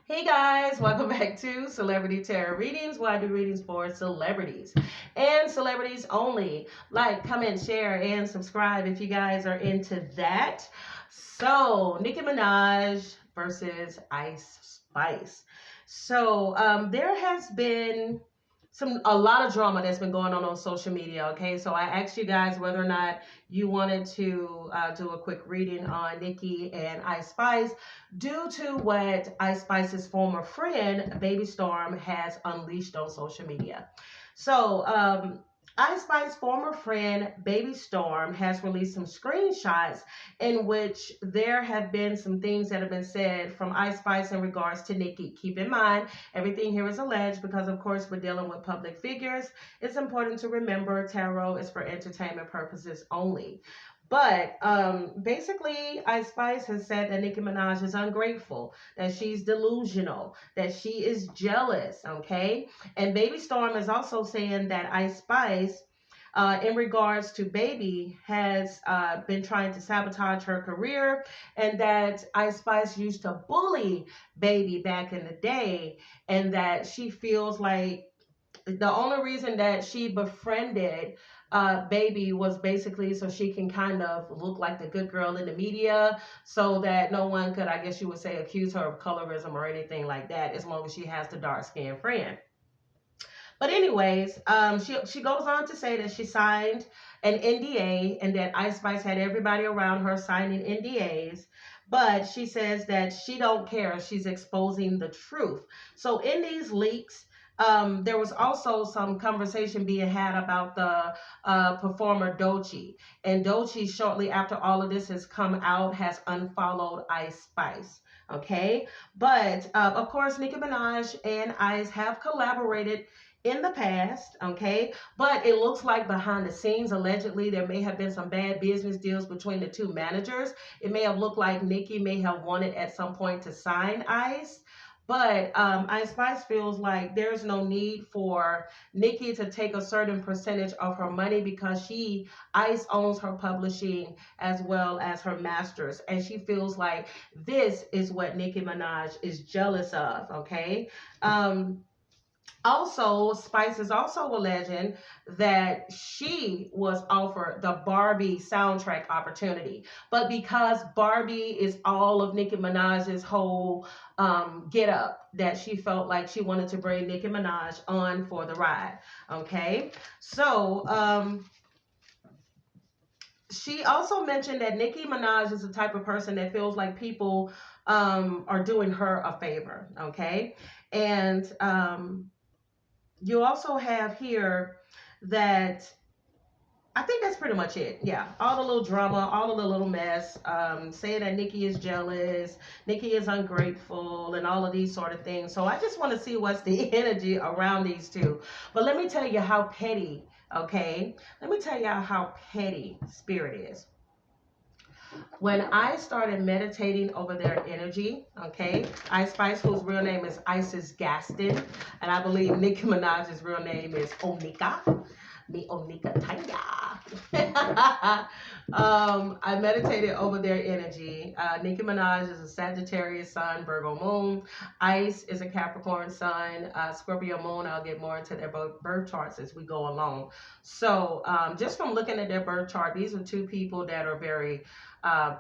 Hey guys, welcome back to Celebrity Tarot Readings, where I do readings for celebrities and celebrities only. Like, comment, share, and subscribe if you guys are into that. So, Nicki Minaj versus Ice Spice. So, there has been a lot of drama that's been going on social media. Okay, so I asked you guys whether or not you wanted to do a quick reading on Nicki and Ice Spice due to what Ice Spice's former friend Baby Storm has unleashed on social media. So Ice Spice's former friend Baby Storm has released some screenshots in which there have been some things that have been said from Ice Spice in regards to Nicki. Keep in mind, everything here is alleged because, of course, we're dealing with public figures. It's important to remember tarot is for entertainment purposes only. But basically, Ice Spice has said that Nicki Minaj is ungrateful, that she's delusional, that she is jealous, okay? And Baby Storm is also saying that Ice Spice, in regards to Baby, has been trying to sabotage her career, and that Ice Spice used to bully Baby back in the day, and that she feels like the only reason that she befriended Baby was basically so she can kind of look like the good girl in the media, so that no one could, I guess you would say, accuse her of colorism or anything like that, as long as she has the dark skinned friend. But anyways, she goes on to say that she signed an NDA and that Ice Spice had everybody around her signing NDAs. But she says that she don't care. She's exposing the truth. So in these leaks, there was also some conversation being had about the performer Doechii. And Doechii, shortly after all of this has come out, has unfollowed Ice Spice. Okay, but of course, Nicki Minaj and Ice have collaborated in the past, okay? But it looks like behind the scenes, allegedly, there may have been some bad business deals between the two managers. It may have looked like Nicki may have wanted at some point to sign Ice. But Ice Spice feels like there's no need for Nicki to take a certain percentage of her money because Ice owns her publishing as well as her masters. And she feels like this is what Nicki Minaj is jealous of, okay? Also, Spice is also alleging that she was offered the Barbie soundtrack opportunity. But because Barbie is all of Nicki Minaj's whole get up, that she felt like she wanted to bring Nicki Minaj on for the ride. Okay? So, she also mentioned that Nicki Minaj is the type of person that feels like people are doing her a favor. Okay? And you also have here that I think that's pretty much it. Yeah, all the little drama, all of the little mess, saying that Nicki is jealous, Nicki is ungrateful, and all of these sort of things. So I just want to see what's the energy around these two. But let me tell you how petty, okay? Let me tell you how petty Spirit is. When I started meditating over their energy, okay, Ice Spice, whose real name is Isis Gaston, and I believe Nicki Minaj's real name is Onika. Me Onika Tanya. I meditated over their energy. Nicki Minaj is a Sagittarius sun, Virgo moon. Ice is a Capricorn sun, Scorpio moon. I'll get more into their birth charts as we go along. So just from looking at their birth chart, these are two people that are very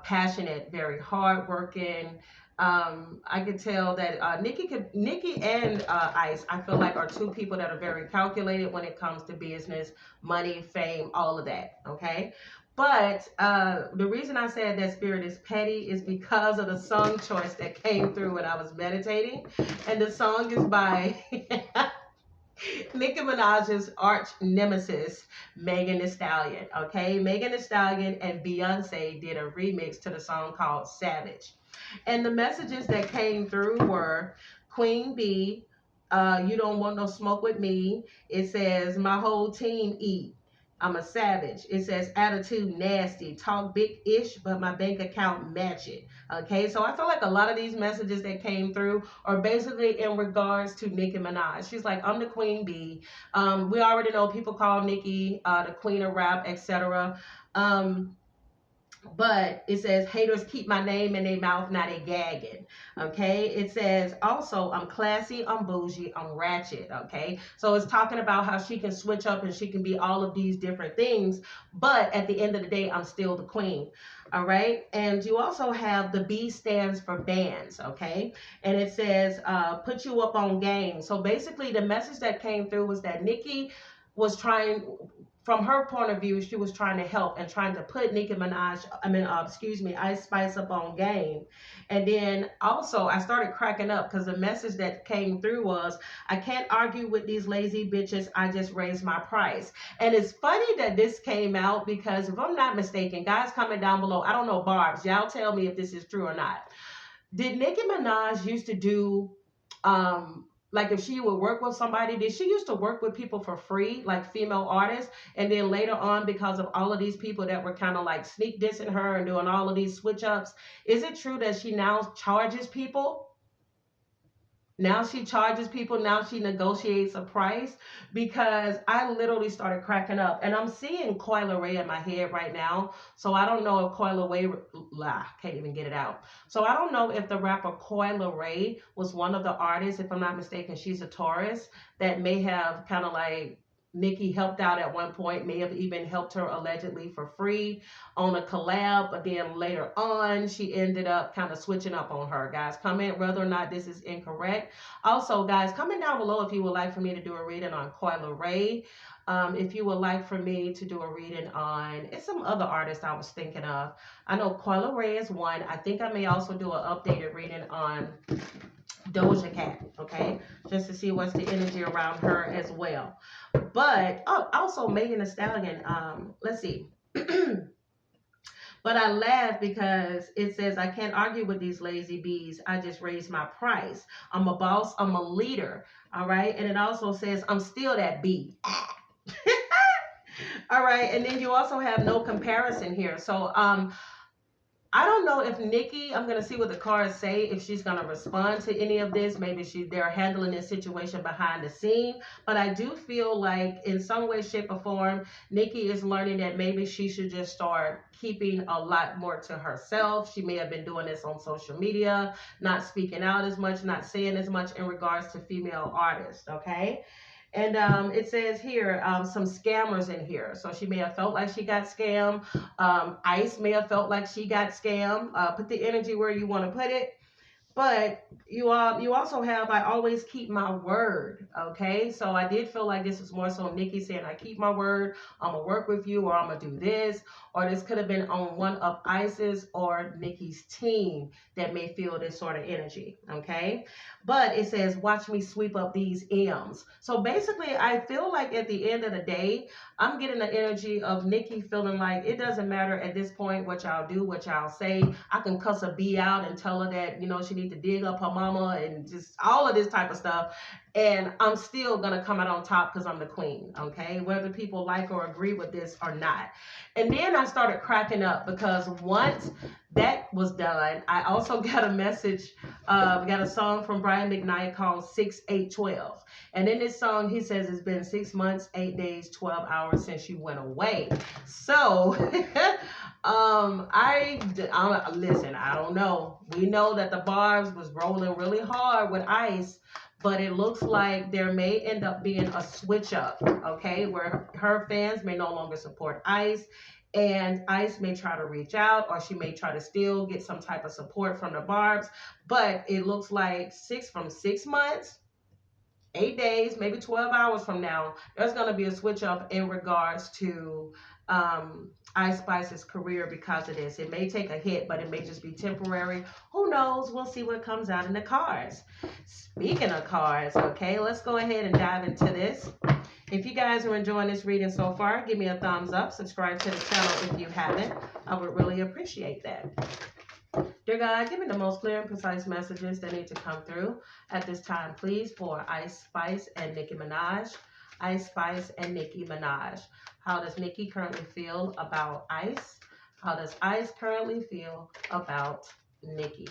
passionate, very hardworking. I could tell that Nicki and Ice, I feel like, are two people that are very calculated when it comes to business, money, fame, all of that. Okay. But the reason I said that Spirit is petty is because of the song choice that came through when I was meditating. And the song is by Nicki Minaj's arch nemesis, Megan Thee Stallion. Okay, Megan Thee Stallion and Beyonce did a remix to the song called Savage. And the messages that came through were Queen Bee, you don't want no smoke with me. It says, my whole team eat. I'm a savage. It says attitude nasty, talk big-ish, but my bank account match it. Okay, so I feel like a lot of these messages that came through are basically in regards to Nicki Minaj. She's like, I'm the queen bee. We already know people call Nicki the queen of rap, etc. But it says haters keep my name in their mouth, now they gagging. Okay, it says also I'm classy, I'm bougie, I'm ratchet. Okay, so it's talking about how she can switch up and she can be all of these different things, but at the end of the day I'm still the queen. All right, and you also have the B stands for bands. Okay, and it says put you up on game. So basically the message that came through was that Nicki was trying, from her point of view, she was trying to help and trying to put Nicki Minaj, excuse me, Ice Spice up on game. And then also I started cracking up because the message that came through was, I can't argue with these lazy bitches, I just raised my price. And it's funny that this came out because if I'm not mistaken, guys, comment down below, I don't know, Barbs, y'all tell me if this is true or not. Did Nicki Minaj used to do, like if she would work with somebody, did she used to work with people for free, like female artists? And then later on, because of all of these people that were kind of like sneak dissing her and doing all of these switch ups, is it true that she now charges people? Now she charges people, now she negotiates a price, because I literally started cracking up. And I'm seeing Coil Ray in my head right now. So I don't know if Coil Ray, can't even get it out. So I don't know if the rapper Coil Ray was one of the artists, if I'm not mistaken, she's a Taurus, that may have kind of like Nicki helped out at one point, may have even helped her allegedly for free on a collab, but then later on she ended up kind of switching up on her. Guys, comment whether or not this is incorrect. Also, guys, comment down below if you would like for me to do a reading on Coil Ray. If you would like for me to do a reading on, it's some other artists I was thinking of. I know Coil Ray is one. I think I may also do an updated reading on Doja Cat, okay, just to see what's the energy around her as well. But also Megan Thee Stallion, let's see. But I laugh because it says, I can't argue with these lazy bees, I just raised my price. I'm a boss, I'm a leader. All right, and it also says I'm still that bee. All right, and then you also have no comparison here. So I don't know if Nicki, I'm going to see what the cards say, if she's going to respond to any of this. Maybe they're handling this situation behind the scene. But I do feel like in some way, shape, or form, Nicki is learning that maybe she should just start keeping a lot more to herself. She may have been doing this on social media, not speaking out as much, not saying as much in regards to female artists, okay? And it says here, some scammers in here. So she may have felt like she got scammed. Ice may have felt like she got scammed. Put the energy where you want to put it. But you also have, I always keep my word, okay? So I did feel like this was more so Nicki saying, I keep my word, I'm going to work with you, or I'm going to do this. Or this could have been on one of Ice's or Nicki's team that may feel this sort of energy, okay? But it says, watch me sweep up these M's. So basically, I feel like at the end of the day, I'm getting the energy of Nicki feeling like it doesn't matter at this point what y'all do, what y'all say. I can cuss a bee out and tell her that, you know, she needs to dig up her mama and just all of this type of stuff. And I'm still going to come out on top because I'm the queen, okay? Whether people like or agree with this or not. And then I started cracking up because once that was done, I also got a message. We got a song from Brian McKnight called 6-8-12. And in this song, he says it's been 6 months, 8 days, 12 hours since you went away. So listen, I don't know. We know that the bars was rolling really hard with Ice, but it looks like there may end up being a switch up, okay, where her fans may no longer support Ice, and Ice may try to reach out, or she may try to still get some type of support from the Barbs. But it looks like 6 months, 8 days, maybe 12 hours from now, there's going to be a switch up in regards to Ice Spice's career because of this. It may take a hit, but it may just be temporary. Who knows? We'll see what comes out in the cards. Speaking of cards, okay, let's go ahead and dive into this. If you guys are enjoying this reading so far, give me a thumbs up. Subscribe to the channel if you haven't. I would really appreciate that. Dear God, give me the most clear and precise messages that need to come through at this time, please, for Ice Spice and Nicki Minaj. Ice Spice and Nicki Minaj. How does Nicki currently feel about Ice? How does Ice currently feel about Nicki?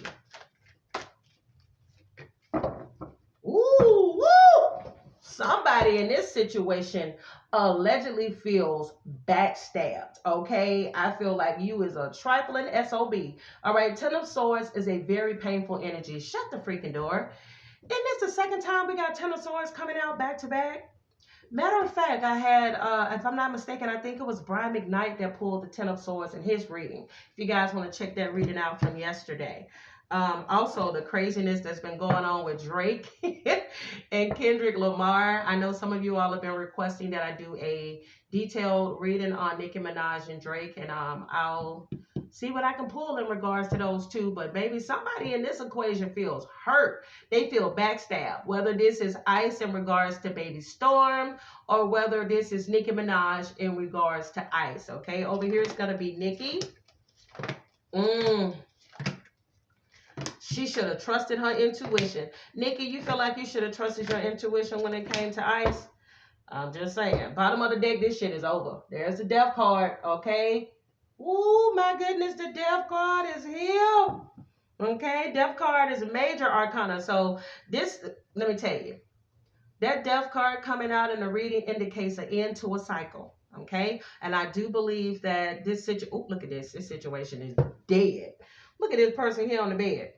Ooh, woo! somebody in this situation allegedly feels backstabbed. Okay, I feel like you is a trifling SOB. All right, Ten of Swords is a very painful energy. Shut the freaking door. Isn't this the second time we got Ten of Swords coming out back to back? Matter of fact, I had, if I'm not mistaken, I think it was Brian McKnight that pulled the Ten of Swords in his reading. If you guys want to check that reading out from yesterday. Also, the craziness that's been going on with Drake and Kendrick Lamar. I know some of you all have been requesting that I do a detailed reading on Nicki Minaj and Drake, and I'll see what I can pull in regards to those two. But maybe somebody in this equation feels hurt. They feel backstabbed. Whether this is Ice in regards to Baby Storm, or whether this is Nicki Minaj in regards to Ice. Okay, over here it's gonna be Nicki. She should have trusted her intuition. Nicki, you feel like you should have trusted your intuition when it came to Ice? I'm just saying. Bottom of the deck, this shit is over. There's the death card, okay? Ooh, my goodness, the death card is here. Okay, death card is a major arcana. So this, let me tell you, that death card coming out in the reading indicates an end to a cycle. Okay, and I do believe that this situation, oh, look at this. This situation is dead. Look at this person here on the bed.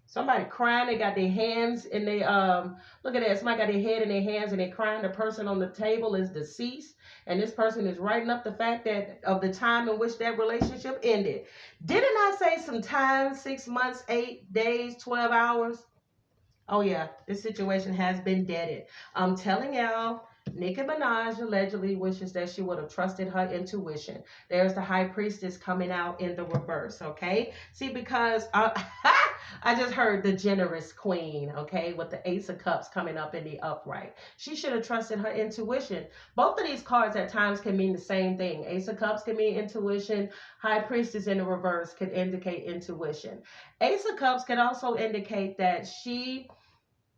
Somebody crying, they got their hands in their, look at that, somebody got their head in their hands and they're crying. The person on the table is deceased. And this person is writing up the fact that of the time in which that relationship ended. Didn't I say some time, 6 months, 8 days, 12 hours? Oh yeah, this situation has been deaded. I'm telling y'all, Nicki Minaj allegedly wishes that she would have trusted her intuition. There's the High Priestess coming out in the reverse, okay? See, because I just heard the Generous Queen, okay, with the Ace of Cups coming up in the upright. She should have trusted her intuition. Both of these cards at times can mean the same thing. Ace of Cups can mean intuition. High Priestess in the reverse could indicate intuition. Ace of Cups can also indicate that she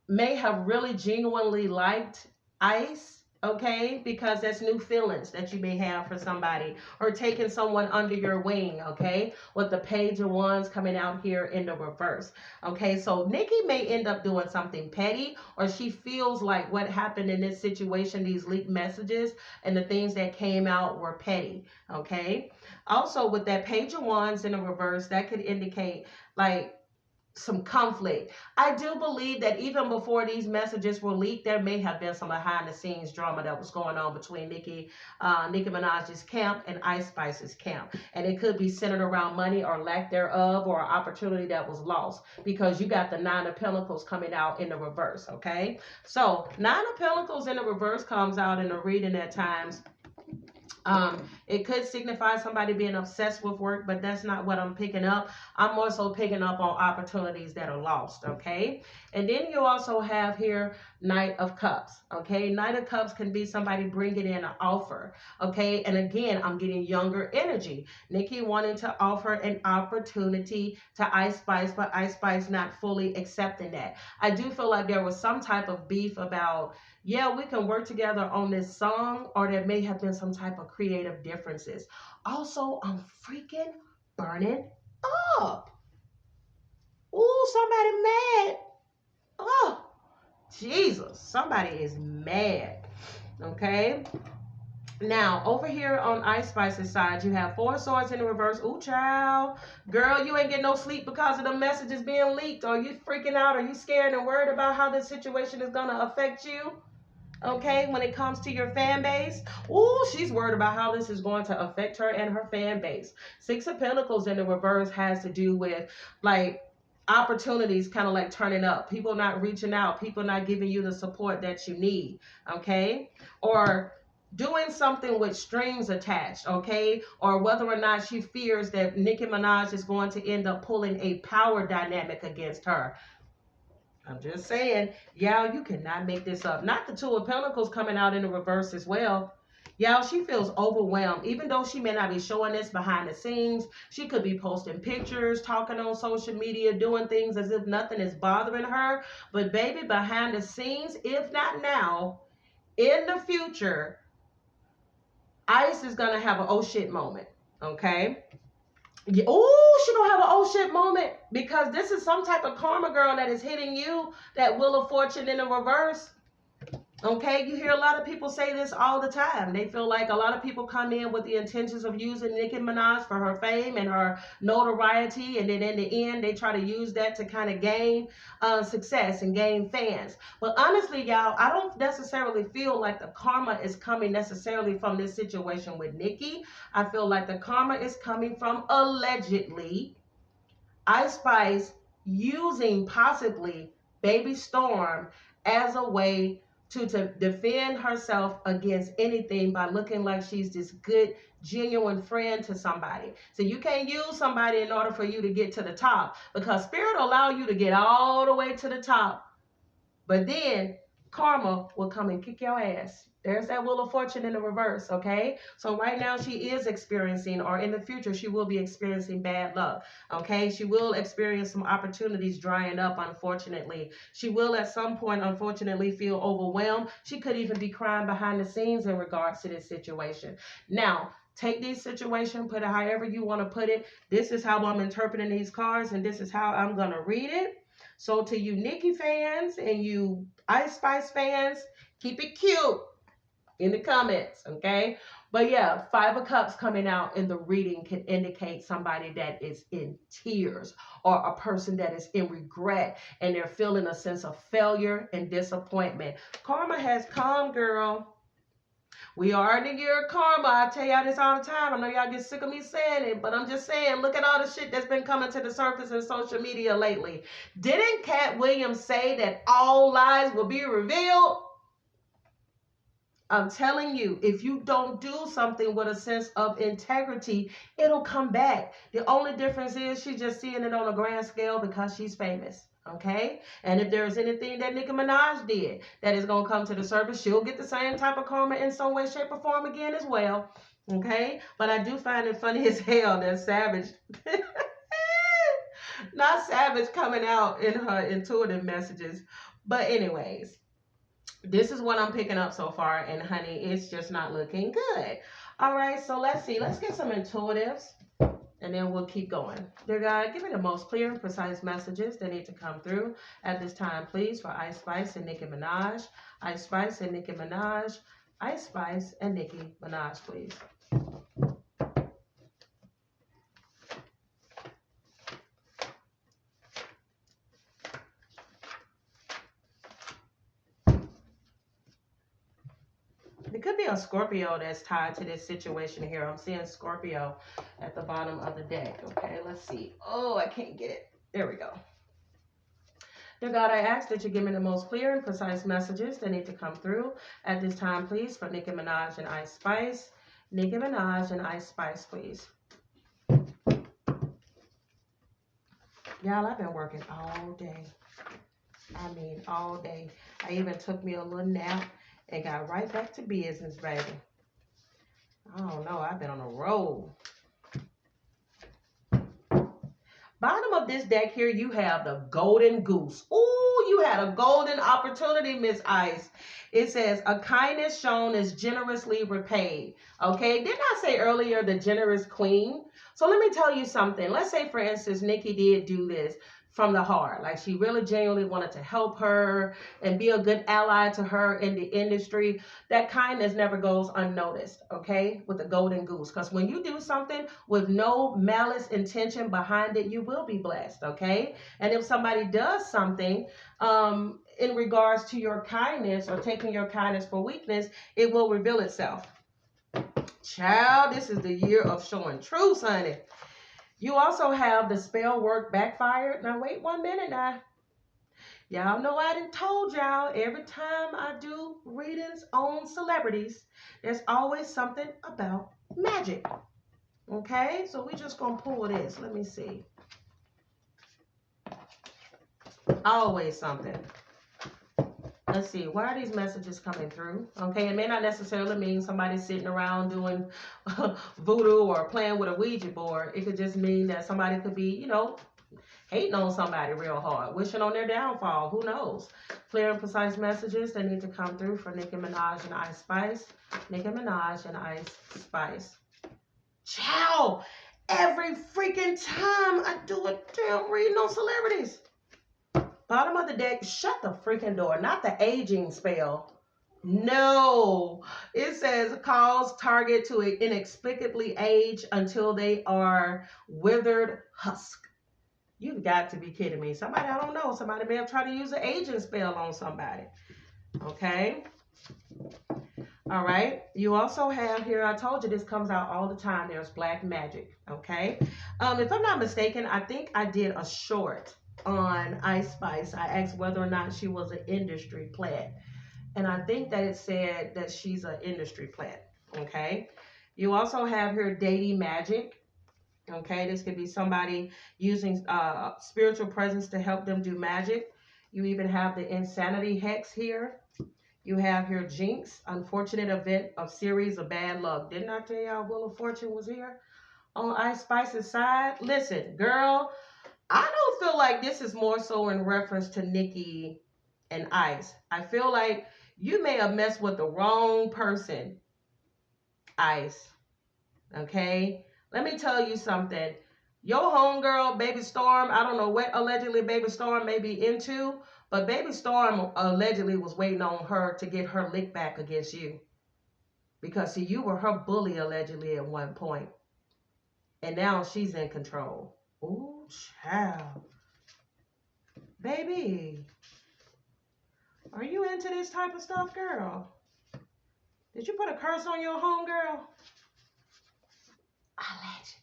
may have really genuinely liked Ice, okay, because that's new feelings that you may have for somebody, or taking someone under your wing, okay, with the Page of Wands coming out here in the reverse, okay. So Nicki may end up doing something petty, or she feels like what happened in this situation, these leaked messages and the things that came out were petty, okay. Also, with that Page of Wands in the reverse, that could indicate like some conflict. I do believe that even before these messages were leaked, there may have been some behind the scenes drama that was going on between Nicki Minaj's camp and Ice Spice's camp. And it could be centered around money or lack thereof, or an opportunity that was lost, because you got the Nine of Pentacles coming out in the reverse, okay? So Nine of Pentacles in the reverse comes out in the reading at times. It could signify somebody being obsessed with work, but that's not what I'm picking up. I'm more so picking up on opportunities that are lost, okay? And then you also have here Knight of Cups, okay? Knight of Cups can be somebody bringing in an offer, okay? And again, I'm getting younger energy. Nicki wanting to offer an opportunity to Ice Spice, but Ice Spice not fully accepting that. I do feel like there was some type of beef about, yeah, we can work together on this song, or there may have been some type of creative differences. Also, I'm freaking burning up. Ooh, somebody mad. Oh, Jesus, somebody is mad. Okay. Now, over here on Ice Spice's side, you have Four Swords in the reverse. Ooh, child. Girl, you ain't getting no sleep because of the messages being leaked. Are you freaking out? Are you scared and worried about how this situation is going to affect you? Okay, when it comes to your fan base. Ooh, she's worried about how this is going to affect her and her fan base. Six of Pentacles in the reverse has to do with like opportunities kind of like turning up. People not reaching out. People not giving you the support that you need. Okay, or doing something with strings attached, okay? Or whether or not she fears that Nicki Minaj is going to end up pulling a power dynamic against her. I'm just saying, y'all, you cannot make this up. Not the Two of Pentacles coming out in the reverse as well. Y'all, she feels overwhelmed. Even though she may not be showing this behind the scenes, she could be posting pictures, talking on social media, doing things as if nothing is bothering her. But baby, behind the scenes, if not now, in the future, Ice is going to have an oh shit moment, okay? Oh, she gonna have an oh shit moment, because this is some type of karma, girl, that is hitting you, that Wheel of Fortune in the reverse. Okay, you hear a lot of people say this all the time. They feel like a lot of people come in with the intentions of using Nicki Minaj for her fame and her notoriety, and then in the end, they try to use that to kind of gain success and gain fans. But honestly, y'all, I don't necessarily feel like the karma is coming necessarily from this situation with Nicki. I feel like the karma is coming from allegedly Ice Spice using possibly Baby Storm as a way to defend herself against anything by looking like she's this good, genuine friend to somebody. So you can't use somebody in order for you to get to the top, because Spirit will allow you to get all the way to the top, but then karma will come and kick your ass. There's that Wheel of Fortune in the reverse, okay? So right now she is experiencing, or in the future, she will be experiencing bad luck, okay? She will experience some opportunities drying up, unfortunately. She will at some point, unfortunately, feel overwhelmed. She could even be crying behind the scenes in regards to this situation. Now, take this situation, put it however you want to put it. This is how I'm interpreting these cards, and this is how I'm going to read it. So to you Nicki fans and you Ice Spice fans, keep it cute in the comments, okay? But yeah, Five of Cups coming out in the reading can indicate somebody that is in tears, or a person that is in regret and they're feeling a sense of failure and disappointment. Karma has come, girl. We are in the year of karma. I tell y'all this all the time. I know y'all get sick of me saying it, but I'm just saying, look at all the shit that's been coming to the surface in social media lately. Didn't Cat Williams say that all lies will be revealed? I'm telling you, if you don't do something with a sense of integrity, it'll come back. The only difference is she's just seeing it on a grand scale because she's famous. Okay? And if there's anything that Nicki Minaj did that is going to come to the surface, she'll get the same type of karma in some way, shape, or form again as well. Okay? But I do find it funny as hell that Savage, not Savage coming out in her intuitive messages. But anyways, this is what I'm picking up so far. And honey, it's just not looking good. All right, so let's see. Let's get some intuitives. And then we'll keep going. Dear God, give me the most clear and precise messages that need to come through at this time, please, for Ice Spice and Nicki Minaj. Ice Spice and Nicki Minaj. Ice Spice and Nicki Minaj, please. It could be a Scorpio that's tied to this situation here. I'm seeing Scorpio at the bottom of the deck. Okay, let's see. Oh, I can't get it. There we go. Dear God, I ask that you give me the most clear and precise messages that need to come through at this time, please, for Nicki Minaj and Ice Spice. Nicki Minaj and Ice Spice, please. Y'all, I've been working all day. I mean, all day. I even took me a little nap and got right back to business, baby. I don't know. I've been on a roll. Bottom of this deck here, you have the Golden Goose. Ooh, you had a golden opportunity, Miss Ice. It says, a kindness shown is generously repaid. Okay, didn't I say earlier the generous queen? So let me tell you something. Let's say, for instance, Nicki did do this from the heart. Like she really genuinely wanted to help her and be a good ally to her in the industry. That kindness never goes unnoticed, okay, with the Golden Goose. Because when you do something with no malice intention behind it, you will be blessed, okay? And if somebody does something in regards to your kindness or taking your kindness for weakness, it will reveal itself. Child, this is the year of showing truth, honey. You also have the spell work backfired. Now, wait 1 minute now. Y'all know I done told y'all every time I do readings on celebrities, there's always something about magic. Okay? So we just going to pull this. Let me see. Always something. Let's see, why are these messages coming through? Okay, it may not necessarily mean somebody's sitting around doing voodoo or playing with a Ouija board. It could just mean that somebody could be, you know, hating on somebody real hard, wishing on their downfall. Who knows? Clear and precise messages that need to come through for Nicki Minaj and Ice Spice. Nicki Minaj and Ice Spice. Ciao! Every freaking time I do a damn reading on celebrities. Bottom of the deck, shut the freaking door. Not the aging spell. No, it says cause target to inexplicably age until they are withered husk. You've got to be kidding me. Somebody, I don't know, somebody may have tried to use an aging spell on somebody. Okay. All right. You also have here, I told you this comes out all the time. There's black magic. Okay. If I'm not mistaken, I think I did a short on Ice Spice. I asked whether or not she was an industry plant. And I think that it said that she's an industry plant. Okay. You also have here dating magic. Okay. This could be somebody using spiritual presence to help them do magic. You even have the insanity hex here. You have here Jinx, unfortunate event of series of bad luck. Didn't I tell y'all Wheel of Fortune was here on Ice Spice's side? Listen, girl, I don't feel like this is more so in reference to Nicki and Ice. I feel like you may have messed with the wrong person, Ice. Okay? Let me tell you something. Your homegirl, Baby Storm, I don't know what allegedly Baby Storm may be into, but Baby Storm allegedly was waiting on her to get her lick back against you. Because, see, you were her bully allegedly at one point. And now she's in control. Ooh, child. Baby, are you into this type of stuff, girl? Did you put a curse on your homegirl? Allegedly.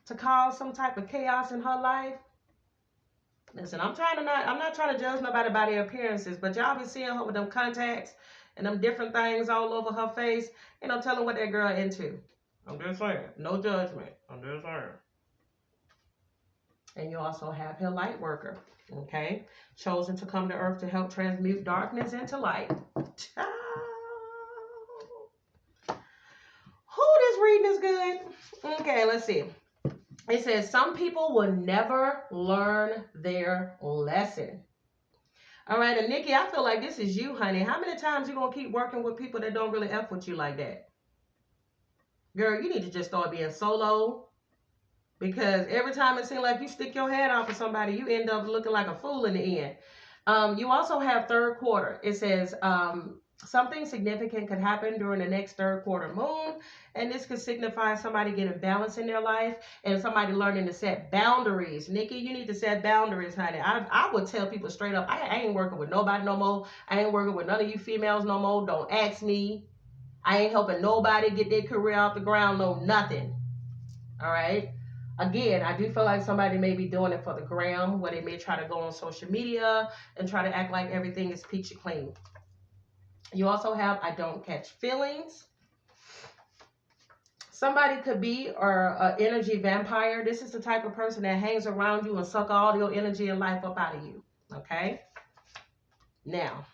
To cause some type of chaos in her life? Listen, I'm not trying to judge nobody by their appearances, but y'all be seeing her with them contacts and them different things all over her face. Ain't no telling what that girl into. I'm just saying. No judgment. I'm just saying. And you also have her light worker. Okay? Chosen to come to earth to help transmute darkness into light. Who this reading is good? Okay, let's see. It says, some people will never learn their lesson. All right, and Nikki, I feel like this is you, honey. How many times you going to keep working with people that don't really F with you like that? Girl, you need to just start being solo. Because every time it seems like you stick your head out for somebody, you end up looking like a fool in the end. You also have third quarter. It says, something significant could happen during the next third quarter moon, and this could signify somebody getting balance in their life and somebody learning to set boundaries. Nikki, you need to set boundaries, honey. I would tell people straight up, I ain't working with nobody no more. I ain't working with none of you females no more. Don't ask me. I ain't helping nobody get their career off the ground. No, nothing. All right. Again, I do feel like somebody may be doing it for the gram, where they may try to go on social media and try to act like everything is peachy clean. You also have I don't catch feelings. Somebody could be an energy vampire. This is the type of person that hangs around you and suck all your energy and life up out of you. Okay? Now,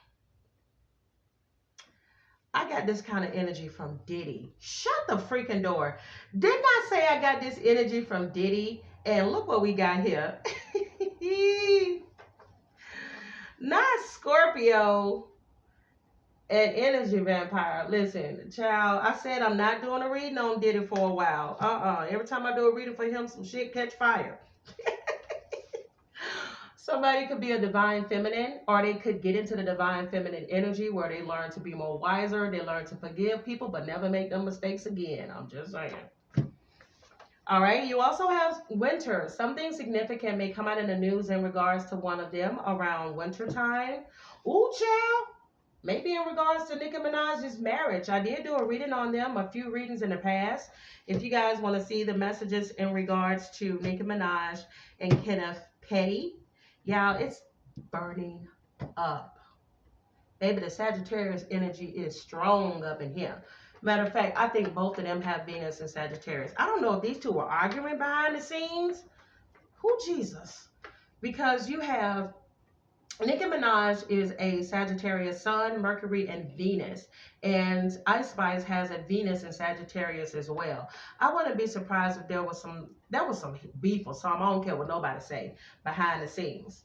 I got this kind of energy from Diddy. Shut the freaking door. Didn't I say I got this energy from Diddy? And look what we got here. Not Scorpio. An energy vampire. Listen, child, I said I'm not doing a reading on Diddy for a while. Every time I do a reading for him, some shit catch fire. Somebody could be a divine feminine, or they could get into the divine feminine energy where they learn to be more wiser. They learn to forgive people, but never make them mistakes again. I'm just saying. All right. You also have winter. Something significant may come out in the news in regards to one of them around winter time. Ooh, child. Maybe in regards to Nicki Minaj's marriage. I did do a reading on them, a few readings in the past. If you guys want to see the messages in regards to Nicki Minaj and Kenneth Petty, y'all, it's burning up. Baby, the Sagittarius energy is strong up in here. Matter of fact, I think both of them have Venus and Sagittarius. I don't know if these two are arguing behind the scenes. Who Jesus? Because you have Nicki Minaj is a Sagittarius Sun, Mercury, and Venus. And Ice Spice has a Venus and Sagittarius as well. I wouldn't be surprised if there was some beef or something. I don't care what nobody say behind the scenes.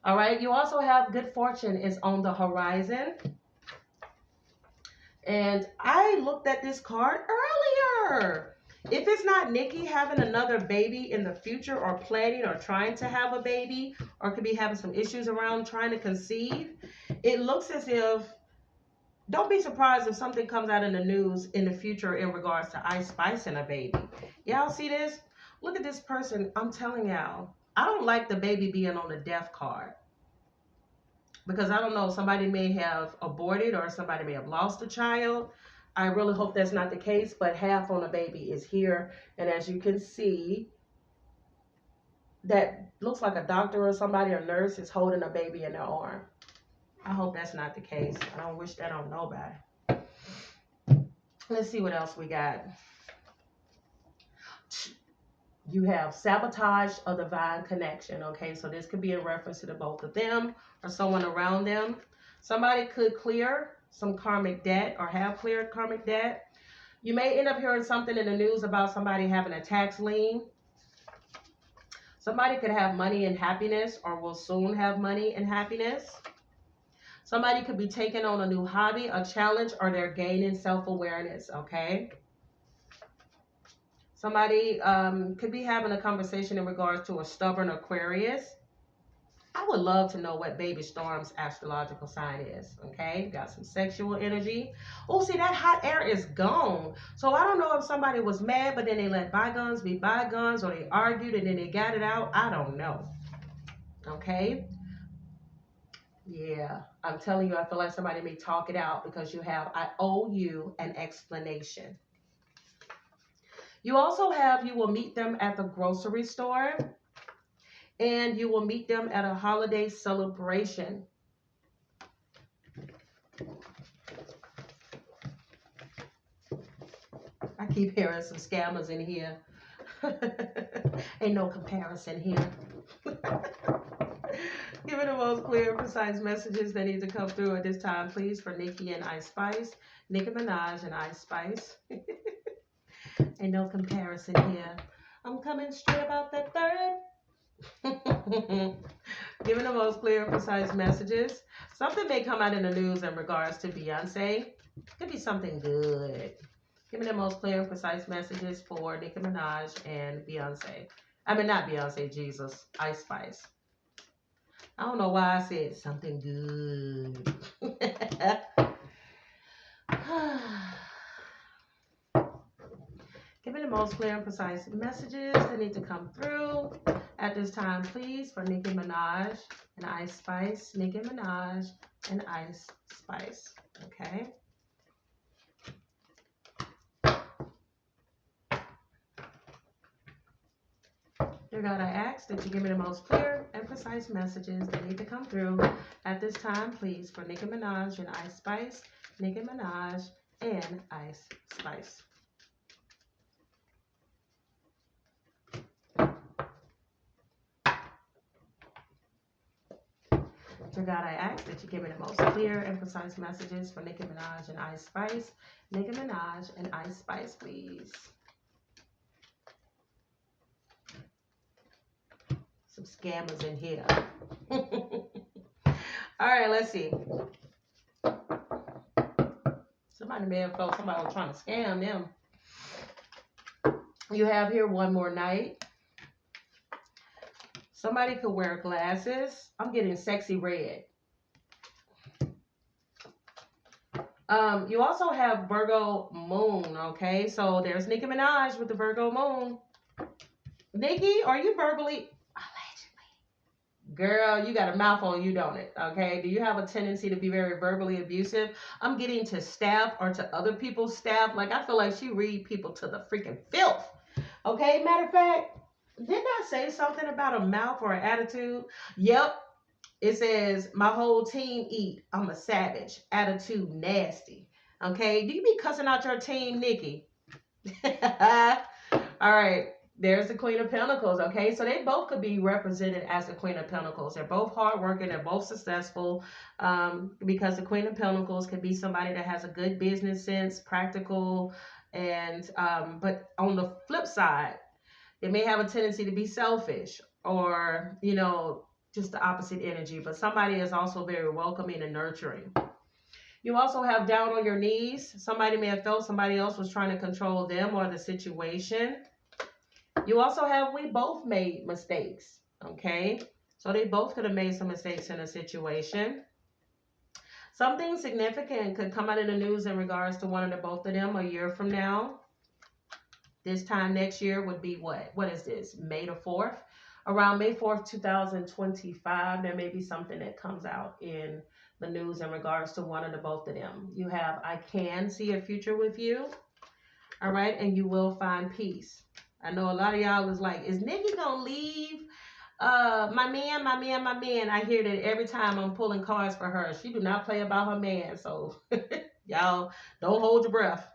All right. You also have good fortune is on the horizon. And I looked at this card earlier. If it's not Nicki having another baby in the future or planning or trying to have a baby or could be having some issues around trying to conceive, it looks as if Don't be surprised if something comes out in the news in the future in regards to Ice Spice and a baby. Y'all see this? Look at this person. I'm telling y'all, I don't like the baby being on the death card. Because I don't know, somebody may have aborted or somebody may have lost a child. I really hope that's not the case, but half on a baby is here. And as you can see, that looks like a doctor or somebody, a nurse is holding a baby in their arm. I hope that's not the case. I don't wish that on nobody. Let's see what else we got. You have sabotage a divine connection. Okay, so this could be in reference to the both of them or someone around them. Somebody could clear some karmic debt or have cleared karmic debt. You may end up hearing something in the news about somebody having a tax lien. Somebody could have money and happiness or will soon have money and happiness. Somebody could be taking on a new hobby, a challenge, or they're gaining self-awareness, okay? Somebody could be having a conversation in regards to a stubborn Aquarius. I would love to know what Baby Storm's astrological sign is, okay? Got some sexual energy. Oh, see, that hot air is gone. So I don't know if somebody was mad, but then they let bygones be bygones, or they argued and then they got it out. I don't know, okay? Yeah, I'm telling you, I feel like somebody may talk it out because you have, I owe you an explanation. You also have, you will meet them at the grocery store and you will meet them at a holiday celebration. I keep hearing some scammers in here. Ain't no comparison here. Give me the most clear, precise messages that need to come through at this time, please, for Nicki and Ice Spice. Nicki Minaj and Ice Spice. Ain't no comparison here. I'm coming straight about that third. Giving the most clear, precise messages. Something may come out in the news in regards to Beyonce. Could be something good. Give me the most clear and precise messages for Nicki Minaj and Beyonce. I mean, not Beyonce, Jesus. Ice Spice. I don't know why I said something good. Give me the most clear and precise messages that need to come through at this time, please, for Nicki Minaj and Ice Spice. Nicki Minaj and Ice Spice. Okay. Dear God, I ask that you give me the most clear and precise messages that need to come through at this time, please, for Nicki Minaj and Ice Spice. Nicki Minaj and Ice Spice. Dear God, I ask that you give me the most clear and precise messages for Nicki Minaj and Ice Spice. Nicki Minaj and Ice Spice, please. Some scammers in here. All right, let's see. Somebody may have felt somebody was trying to scam them. You have here one more night. Somebody could wear glasses. I'm getting sexy red. You also have Virgo moon, okay? So there's Nicki Minaj with the Virgo moon. Nicki, are you verbally... Girl, you got a mouth on you, don't it? Okay. Do you have a tendency to be very verbally abusive? I'm getting to staff or to other people's staff. Like, I feel like she read people to the freaking filth. Okay. Matter of fact, didn't I say something about a mouth or an attitude? Yep. It says, my whole team eat. I'm a savage. Attitude nasty. Okay. Do you be cussing out your team, Nicki? All right. There's the Queen of Pentacles, okay? So they both could be represented as the Queen of Pentacles. They're both hardworking. They're both successful because the Queen of Pentacles can be somebody that has a good business sense, practical, and but on the flip side, they may have a tendency to be selfish or, you know, just the opposite energy. But somebody is also very welcoming and nurturing. You also have down on your knees. Somebody may have felt somebody else was trying to control them or the situation. You also have, we both made mistakes, okay? So they both could have made some mistakes in a situation. Something significant could come out in the news in regards to one of the both of them a year from now. This time next year would be what? What is this? May the 4th? Around May 4th, 2025, there may be something that comes out in the news in regards to one of the both of them. You have, I can see a future with you. All right. And you will find peace. I know a lot of y'all was like, is Nicki going to leave? My man. I hear that every time I'm pulling cards for her. She do not play about her man. So y'all don't hold your breath.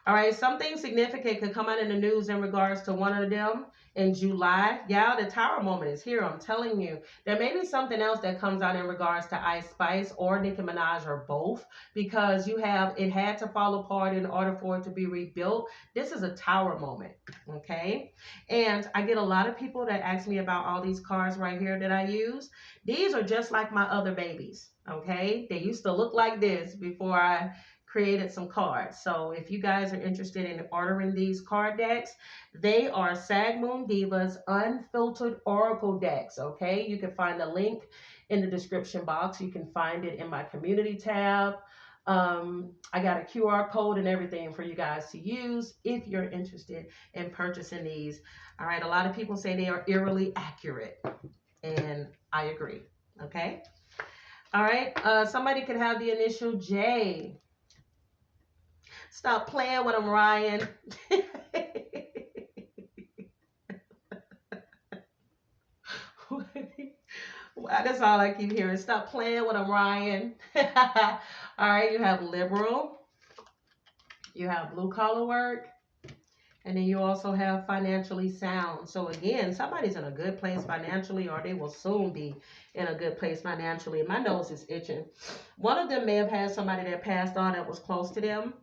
All right, something significant could come out in the news in regards to one of them in July. Yeah, the Tower moment is here. I'm telling you. There may be something else that comes out in regards to Ice Spice or Nicki Minaj or both, because you have, it had to fall apart in order for it to be rebuilt. This is a Tower moment, okay? And I get a lot of people that ask me about all these cards right here that I use. These are just like my other babies, okay? They used to look like this before I created some cards. So if you guys are interested in ordering these card decks, they are Sag Moon Diva's unfiltered oracle decks. Okay, you can find the link in the description box. You can find it in my community tab. I got a QR code and everything for you guys to use if you're interested in purchasing these. All right, a lot of people say they are eerily accurate, and I agree. Okay, all right, somebody could have the initial J. Stop playing with them, Ryan. That's all I keep hearing. Stop playing with them, Ryan. All right, you have liberal. You have blue collar work. And then you also have financially sound. So again, somebody's in a good place financially, or they will soon be in a good place financially. My nose is itching. One of them may have had somebody that passed on that was close to them.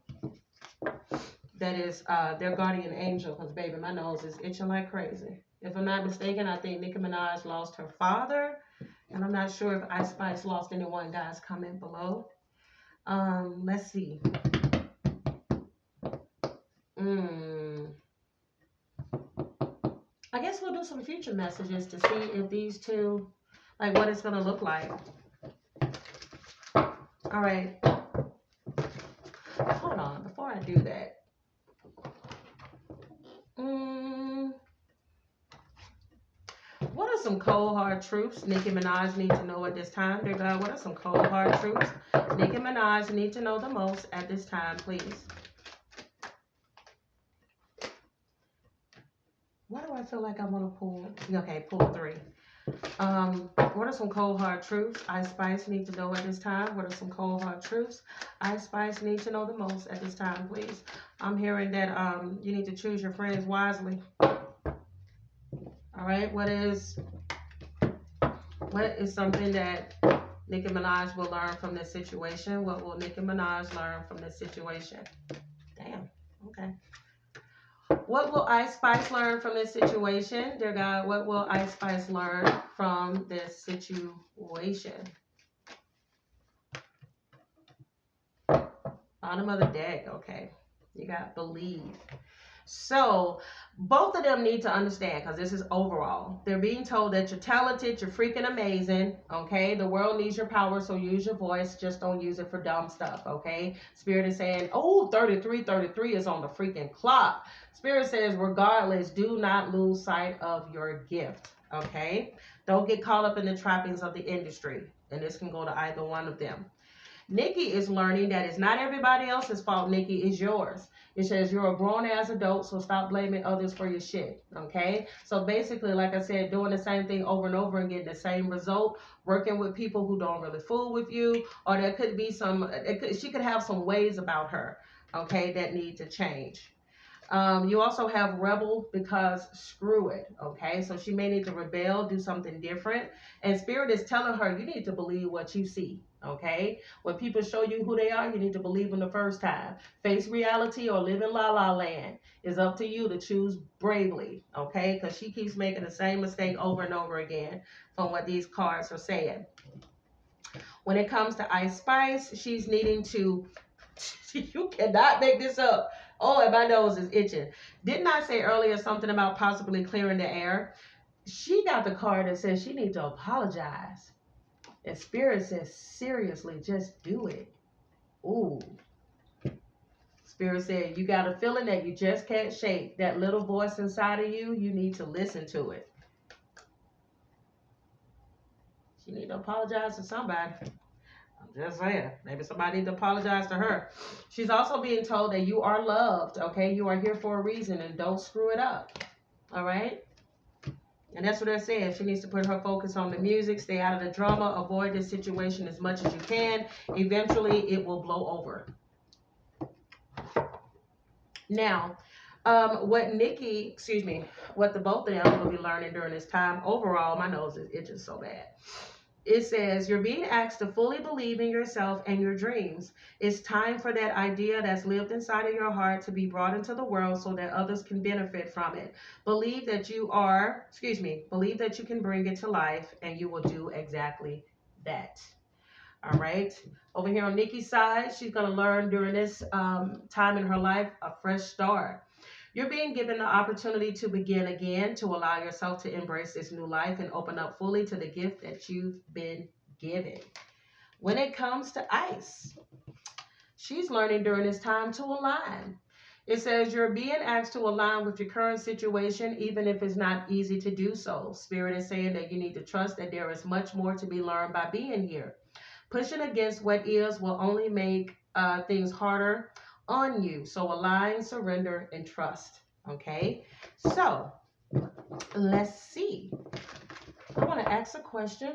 That is their guardian angel, because baby, my nose is itching like crazy. If I'm not mistaken, I think Nicki Minaj lost her father, and I'm not sure if Ice Spice lost anyone. Guys, comment below. Let's see. I guess we'll do some future messages to see if these two, like what it's gonna look like. All right. Hold on, before I do that. What are some cold hard truths Nicki Minaj need to know at this time? Dear God, what are some cold hard truths Nicki Minaj need to know the most at this time, please? Why do I feel like I want to pull? Okay, pull 3. What are some cold hard truths Ice Spice need to know at this time? What are some cold hard truths Ice Spice need to know the most at this time, please? I'm hearing that you need to choose your friends wisely. All right, what is something that Nicki Minaj will learn from this situation? What will Nicki Minaj learn from this situation? Damn, okay. What will Ice Spice learn from this situation? Dear God, what will Ice Spice learn from this situation? Bottom of the deck, okay. You got believe. So both of them need to understand, because this is overall. They're being told that you're talented, you're freaking amazing, okay? The world needs your power, so use your voice. Just don't use it for dumb stuff, okay? Spirit is saying, oh, 33 is on the freaking clock. Spirit says, regardless, do not lose sight of your gift, okay? Don't get caught up in the trappings of the industry, and this can go to either one of them. Nicki is learning that it's not everybody else's fault, Nicki, it's yours. It says you're a grown-ass adult, so stop blaming others for your shit, okay? So basically, like I said, doing the same thing over and over and getting the same result, working with people who don't really fool with you, or there could be she could have some ways about her, okay, that need to change. You also have rebel, because screw it, okay? So she may need to rebel, do something different. And Spirit is telling her, you need to believe what you see, okay? When people show you who they are, you need to believe them the first time. Face reality or live in la-la land. It's up to you to choose bravely, okay? Because she keeps making the same mistake over and over again from what these cards are saying. When it comes to Ice Spice, she's needing to... You cannot make this up. Oh, and my nose is itching. Didn't I say earlier something about possibly clearing the air? She got the card that says she needs to apologize. And Spirit says, seriously, just do it. Ooh. Spirit said, you got a feeling that you just can't shake. That little voice inside of you, you need to listen to it. She need to apologize to somebody. I'm just saying. Maybe somebody need to apologize to her. She's also being told that you are loved, okay? You are here for a reason, and don't screw it up. All right? And that's what they're saying. She needs to put her focus on the music, stay out of the drama, avoid this situation as much as you can. Eventually, it will blow over. Now, what the both of them will be learning during this time, overall, my nose is itching so bad. It says, you're being asked to fully believe in yourself and your dreams. It's time for that idea that's lived inside of your heart to be brought into the world so that others can benefit from it. Believe that you can bring it to life, and you will do exactly that. All right. Over here on Nicki's side, she's going to learn during this time in her life a fresh start. You're being given the opportunity to begin again, to allow yourself to embrace this new life and open up fully to the gift that you've been given. When it comes to Ice, she's learning during this time to align. It says you're being asked to align with your current situation, even if it's not easy to do so. Spirit is saying that you need to trust that there is much more to be learned by being here. Pushing against what is will only make things harder on you. So align, surrender, and trust. Okay? So, let's see. I want to ask a question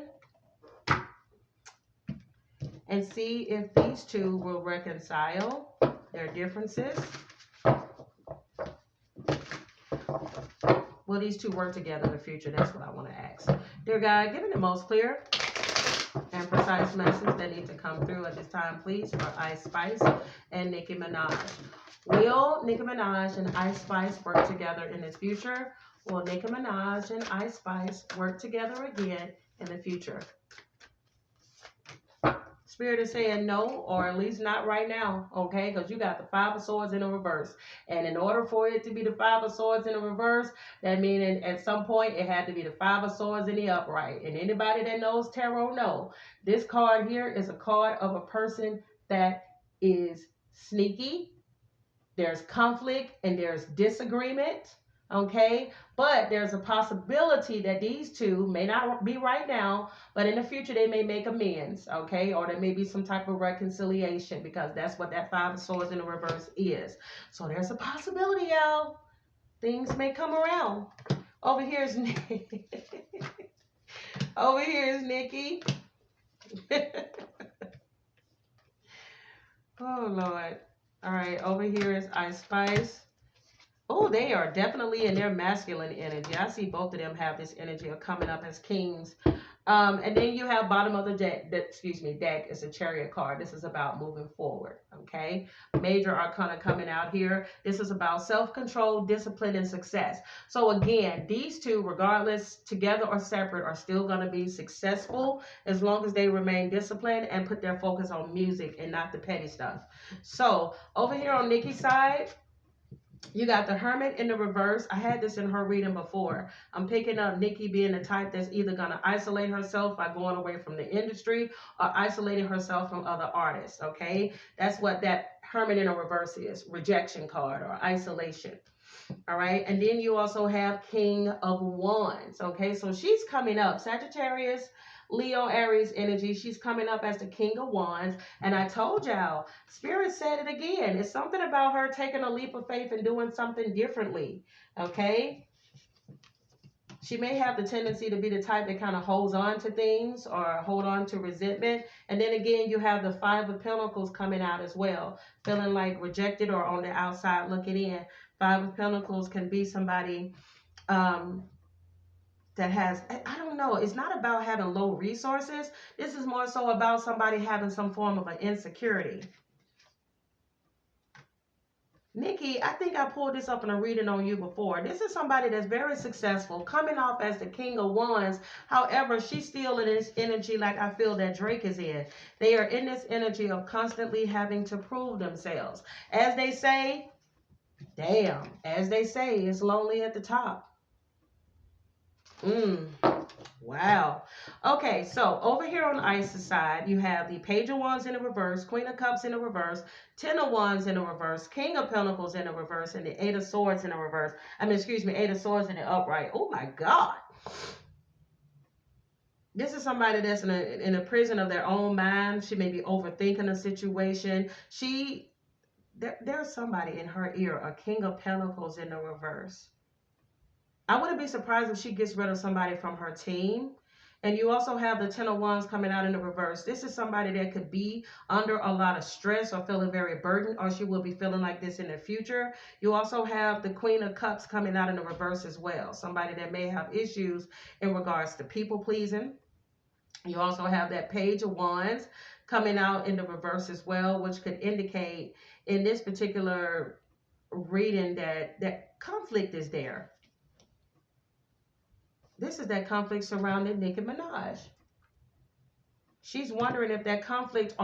and see if these two will reconcile their differences. Will these two work together in the future? That's what I want to ask. Dear God, give me the most clear and precise message that need to come through at this time, please, for Ice Spice and Nicki Minaj. Will Nicki Minaj and Ice Spice work together in the future? Will Nicki Minaj and Ice Spice work together again in the future? Spirit is saying no, or at least not right now, okay? Because you got the Five of Swords in the reverse. And in order for it to be the Five of Swords in the reverse, that means at some point it had to be the Five of Swords in the upright. And anybody that knows tarot know, this card here is a card of a person that is sneaky. There's conflict and there's disagreement, okay? But there's a possibility that these two may not be right now, but in the future they may make amends, okay? Or there may be some type of reconciliation, because that's what that Five of Swords in the reverse is. So there's a possibility, y'all. Things may come around. Over here is Nicki. Over here is Nicki. Oh, Lord. All right, over here is Ice Spice. Oh, they are definitely in their masculine energy. I see both of them have this energy of coming up as kings. And then you have bottom of the deck is a Chariot card. This is about moving forward, okay? Major Arcana coming out here. This is about self-control, discipline, and success. So again, these two, regardless, together or separate, are still going to be successful as long as they remain disciplined and put their focus on music and not the petty stuff. So over here on Nicki's side, you got the Hermit in the reverse. I had this in her reading before. I'm picking up Nicki being the type that's either going to isolate herself by going away from the industry or isolating herself from other artists, okay? That's what that Hermit in the reverse is, rejection card or isolation, all right? And then you also have King of Wands, okay? So she's coming up, Sagittarius, Leo, Aries energy. She's coming up as the King of Wands. And I told y'all, Spirit said it again. It's something about her taking a leap of faith and doing something differently. Okay? She may have the tendency to be the type that kind of holds on to things or hold on to resentment. And then again, you have the Five of Pentacles coming out as well. Feeling like rejected or on the outside looking in. Five of Pentacles can be somebody that has, I don't know, it's not about having low resources. This is more so about somebody having some form of an insecurity. Nicki, I think I pulled this up in a reading on you before. This is somebody that's very successful, coming off as the King of Wands. However, she's still in this energy like I feel that Drake is in. They are in this energy of constantly having to prove themselves. As they say, it's lonely at the top. Wow. Okay, so over here on Ice's side, you have the Page of Wands in the reverse, Queen of Cups in the reverse, Ten of Wands in the reverse, King of Pentacles in the reverse, and the Eight of Swords in the reverse. I mean, excuse me, Eight of Swords in the upright. Oh my God. This is somebody that's in a prison of their own mind. She may be overthinking a situation. There's somebody in her ear, a King of Pentacles in the reverse. I wouldn't be surprised if she gets rid of somebody from her team. And you also have the Ten of Wands coming out in the reverse. This is somebody that could be under a lot of stress or feeling very burdened, or she will be feeling like this in the future. You also have the Queen of Cups coming out in the reverse as well. Somebody that may have issues in regards to people pleasing. You also have that Page of Wands coming out in the reverse as well, which could indicate in this particular reading that conflict is there. This is that conflict surrounding Nicki Minaj. She's wondering if that conflict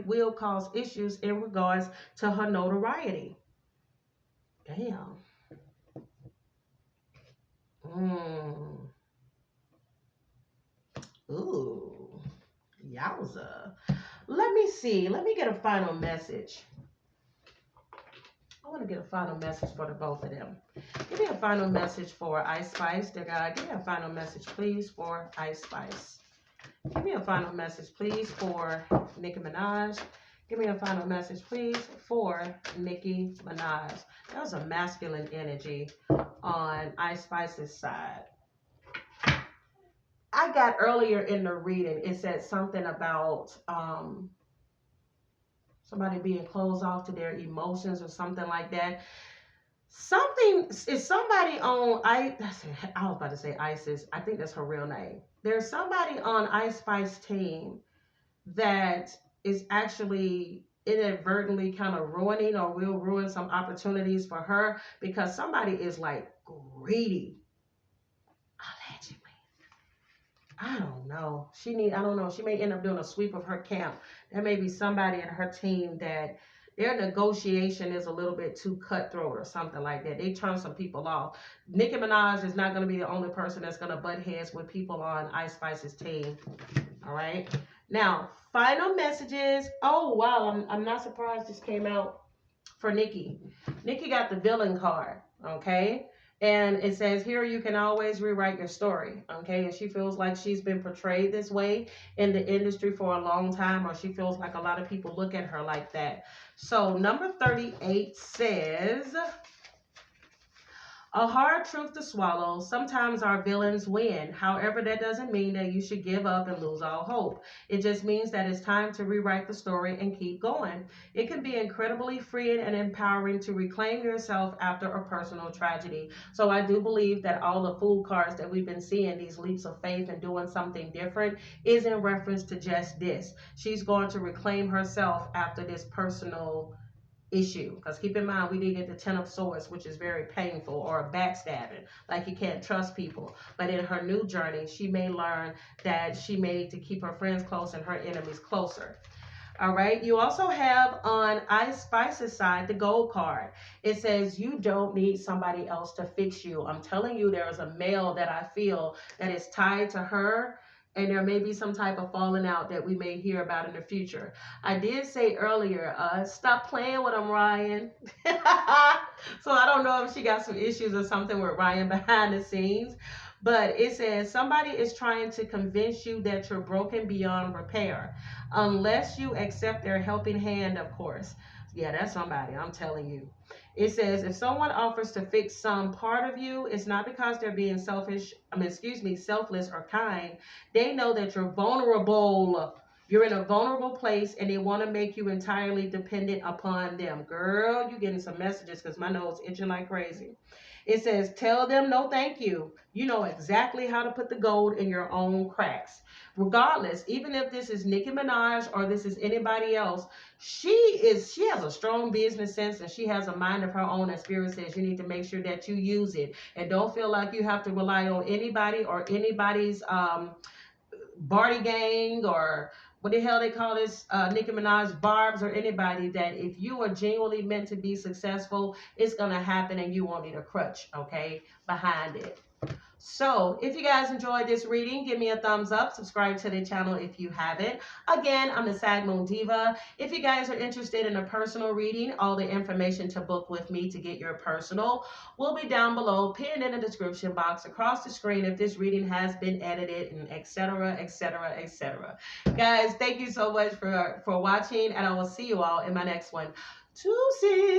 will cause issues in regards to her notoriety. Damn. Ooh. Yowza. Let me see. Let me get a final message. I want to get a final message for the both of them. Give me a final message for Ice Spice. Dear God, give me a final message, please, for Ice Spice. Give me a final message, please, for Nicki Minaj. Give me a final message, please, for Nicki Minaj. There's a masculine energy on Ice Spice's side. I got earlier in the reading, it said something about somebody being closed off to their emotions or something like that. Something is somebody on I was about to say Isis. I think that's her real name. There's somebody on Ice Spice team that is actually inadvertently kind of ruining or will ruin some opportunities for her because somebody is like greedy. Allegedly. I don't know. I don't know. She may end up doing a sweep of her camp. There may be somebody in her team that their negotiation is a little bit too cutthroat or something like that. They turn some people off. Nicki Minaj is not going to be the only person that's going to butt heads with people on Ice Spice's team. All right. Now, final messages. Oh, wow. I'm not surprised this came out for Nicki. Nicki got the villain card. Okay. And it says here, you can always rewrite your story, okay? And she feels like she's been portrayed this way in the industry for a long time, or she feels like a lot of people look at her like that. So number 38 says, a hard truth to swallow. Sometimes our villains win. However, that doesn't mean that you should give up and lose all hope. It just means that it's time to rewrite the story and keep going. It can be incredibly freeing and empowering to reclaim yourself after a personal tragedy. So I do believe that all the Fool cards that we've been seeing, these leaps of faith and doing something different, is in reference to just this. She's going to reclaim herself after this personal issue, because keep in mind we did get the Ten of Swords, which is very painful, or backstabbing, like you can't trust people. But in her new journey, she may learn that she may need to keep her friends close and her enemies closer. All right. You also have on Ice Spice's side the gold card. It says you don't need somebody else to fix you. I'm telling you, there is a male that I feel that is tied to her, and there may be some type of falling out that we may hear about in the future. I did say earlier, stop playing with him, Ryan. So I don't know if she got some issues or something with Ryan behind the scenes. But it says somebody is trying to convince you that you're broken beyond repair. Unless you accept their helping hand, of course. Yeah, that's somebody, I'm telling you. It says, if someone offers to fix some part of you, it's not because they're being selfless or kind. They know that you're vulnerable. You're in a vulnerable place, and they want to make you entirely dependent upon them. Girl, you getting some messages because my nose itching like crazy. It says, tell them no thank you. You know exactly how to put the gold in your own cracks. Regardless, even if this is Nicki Minaj or this is anybody else, she has a strong business sense, and she has a mind of her own, and Spirit says you need to make sure that you use it. And don't feel like you have to rely on anybody or anybody's Barty gang, or what the hell they call this, Nicki Minaj Barbs, or anybody. That if you are genuinely meant to be successful, it's going to happen and you won't need a crutch, okay, behind it. So if you guys enjoyed this reading, give me a thumbs up. Subscribe to the channel if you haven't. Again, I'm the Sag Moon Diva. If you guys are interested in a personal reading, all the information to book with me to get your personal will be down below, pinned in the description box across the screen if this reading has been edited, and etc, etc, etc. Guys, thank you so much for watching, and I will see you all in my next one. Deuces.